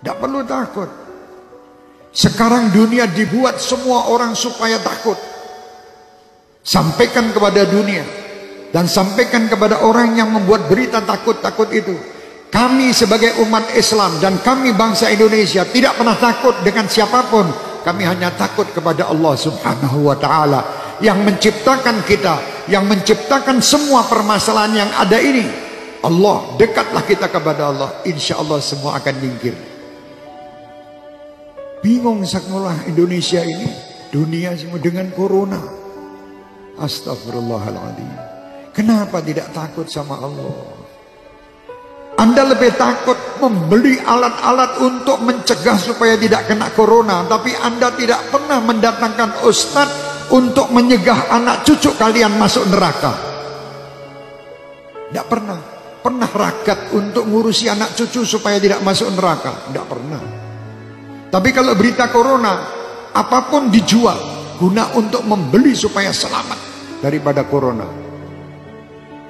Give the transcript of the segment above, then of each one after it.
Tidak perlu takut. Sekarang dunia dibuat semua orang supaya takut. Sampaikan kepada dunia dan sampaikan kepada orang yang membuat berita takut-takut itu. Kami sebagai umat Islam dan kami bangsa Indonesia tidak pernah takut dengan siapapun. Kami hanya takut kepada Allah Subhanahu wa ta'ala yang menciptakan kita, yang menciptakan semua permasalahan yang ada ini. Allah, dekatlah kita kepada Allah, insya Allah semua akan nyingkir. Bingung sekolah Indonesia ini, dunia semua dengan corona. Astagfirullahaladzim. Kenapa tidak takut sama Allah? Anda lebih takut membeli alat-alat untuk mencegah supaya tidak kena corona, tapi Anda tidak pernah mendatangkan ustadz untuk menyegah anak cucu kalian masuk neraka. Tidak pernah. Pernah ragat untuk ngurusi anak cucu supaya tidak masuk neraka? Tidak pernah. Tapi kalau berita corona, apapun dijual guna untuk membeli supaya selamat daripada corona.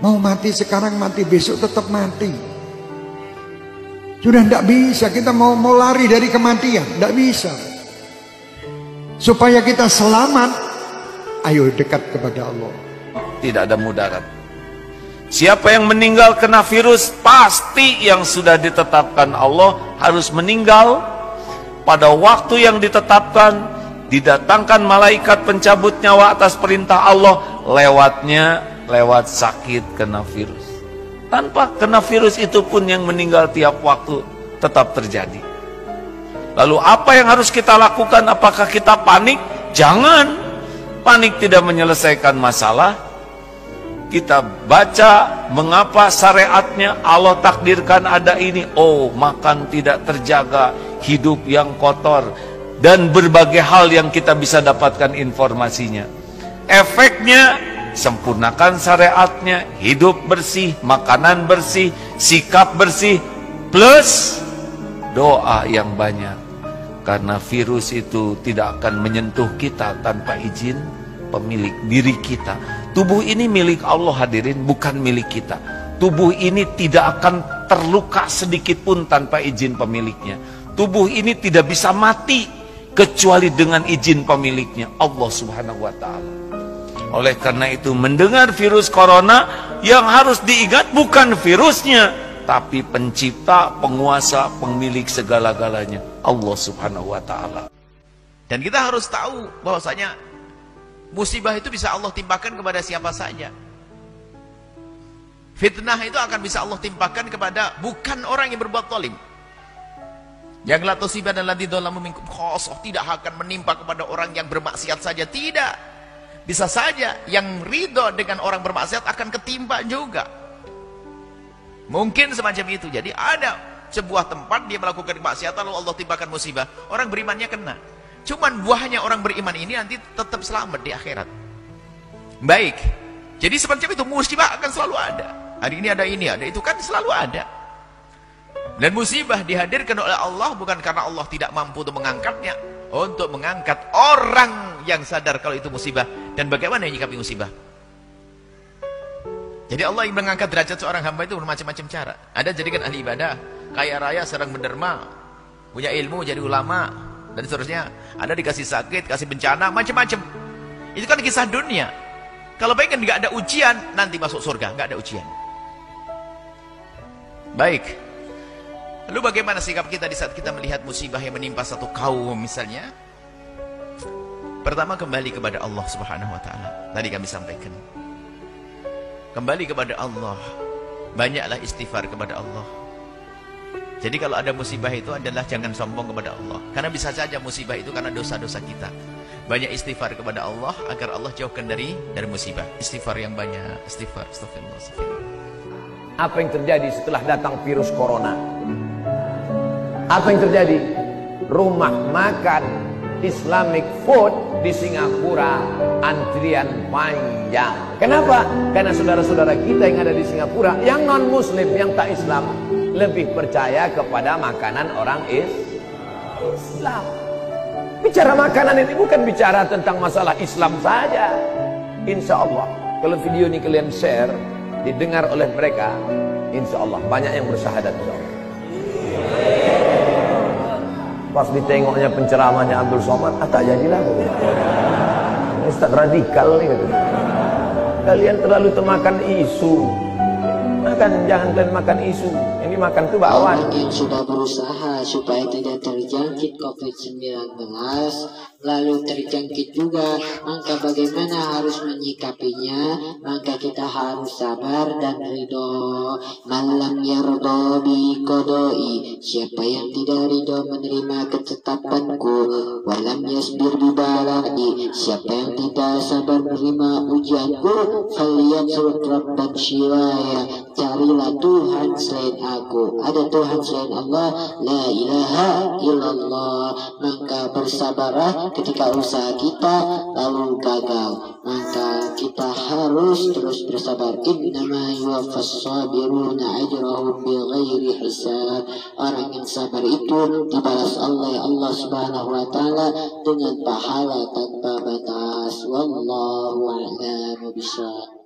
Mau mati sekarang, mati besok tetap mati. Sudah tidak bisa, kita mau lari dari kematian, tidak bisa. Supaya kita selamat, ayo dekat kepada Allah. Tidak ada mudarat. Siapa yang meninggal kena virus, pasti yang sudah ditetapkan Allah harus meninggal pada waktu yang ditetapkan. Didatangkan malaikat pencabut nyawa atas perintah Allah, lewat sakit kena virus. Tanpa kena virus itu pun yang meninggal tiap waktu tetap terjadi. Lalu apa yang harus kita lakukan? Apakah kita panik? Jangan. Panik tidak menyelesaikan masalah. Kita baca mengapa syariatnya Allah takdirkan ada ini. Oh, makan tidak terjaga, hidup yang kotor, dan berbagai hal yang kita bisa dapatkan informasinya. Efeknya, sempurnakan syariatnya, hidup bersih, makanan bersih, sikap bersih, plus doa yang banyak. Karena virus itu tidak akan menyentuh kita tanpa izin pemilik diri kita. Tubuh ini milik Allah hadirin, bukan milik kita. Tubuh ini tidak akan terluka sedikit pun tanpa izin pemiliknya. Tubuh ini tidak bisa mati kecuali dengan izin pemiliknya, Allah Subhanahu wa ta'ala. Oleh karena itu, mendengar virus corona, yang harus diingat bukan virusnya, tapi pencipta, penguasa, pemilik segala-galanya, Allah Subhanahu wa ta'ala. Dan kita harus tahu bahwasanya musibah itu bisa Allah timpakan kepada siapa saja. Fitnah itu akan bisa Allah timpakan kepada bukan orang yang berbuat zalim. Yang la tusiba dan la dzalamu minkum khassah, tidak akan menimpa kepada orang yang bermaksiat saja, tidak. Bisa saja yang ridho dengan orang bermaksiat akan ketimpa juga. Mungkin semacam itu. Jadi ada sebuah tempat dia melakukan kemaksiatan lalu Allah timpakan musibah, orang berimannya kena. Cuman buahnya orang beriman ini nanti tetap selamat di akhirat. Baik. Jadi semacam itu, musibah akan selalu ada. Hari ini ada ini, ada itu, kan selalu ada. Dan musibah dihadirkan oleh Allah bukan karena Allah tidak mampu untuk mengangkatnya, untuk mengangkat orang yang sadar kalau itu musibah dan bagaimana menyikapi musibah. Jadi Allah yang mengangkat derajat seorang hamba itu bermacam-macam cara. Ada jadikan ahli ibadah, kaya raya, sedang menderma, punya ilmu, jadi ulama, dan seterusnya. Ada dikasih sakit, kasih bencana, macam-macam. Itu kan kisah dunia. Kalau pengen nggak ada ujian, nanti masuk surga, nggak ada ujian. Baik. Lalu bagaimana sikap kita di saat kita melihat musibah yang menimpa satu kaum misalnya? Pertama, kembali kepada Allah Subhanahu wa ta'ala. Tadi kami sampaikan. Kembali kepada Allah. Banyaklah istighfar kepada Allah. Jadi kalau ada musibah itu adalah jangan sombong kepada Allah. Karena bisa saja musibah itu karena dosa-dosa kita. Banyak istighfar kepada Allah agar Allah jauhkan dari musibah. Istighfar yang banyak. Istighfar. Astagfirullah. Apa yang terjadi setelah datang virus corona? Apa yang terjadi? Rumah makan Islamic food di Singapura antrian panjang. Kenapa? Karena saudara-saudara kita yang ada di Singapura, yang non muslim, yang tak Islam, lebih percaya kepada makanan orang Islam. Bicara makanan ini bukan bicara tentang masalah Islam saja. Insya Allah kalau video ini kalian share, didengar oleh mereka, insya Allah banyak yang bersyahadat. Pas ditengoknya penceramahnya Abdul Somad, tak jadilah. Ustaz radikal nih gitu. Kalian terlalu termakan isu. Jangan kalian makan isu. Yang dimakan itu bakwan. Orang yang sudah berusaha supaya tidak terjangkit COVID-19 lalu terjangkit juga, maka bagaimana harus menyikapinya? Maka kita harus sabar dan ridho. Malam yardo bi kodoi, siapa yang tidak ridho menerima ketetapanku, walam yasbir bi balai, siapa yang tidak sabar menerima ujianku, falyatruk rabban siwaya, carilah Tuhan selain aku. Ada Tuhan selain Allah, la ilaha illallah. Maka bersabarlah ketika usaha kita lalu gagal, maka kita harus terus bersabar. Innama yuwaffas sabiruna ajrahum bighairi hisab. Orang yang sabar itu dibalas oleh Allah Subhanahu wa taala dengan pahala tanpa batas. Wallahu a'lam bishawab.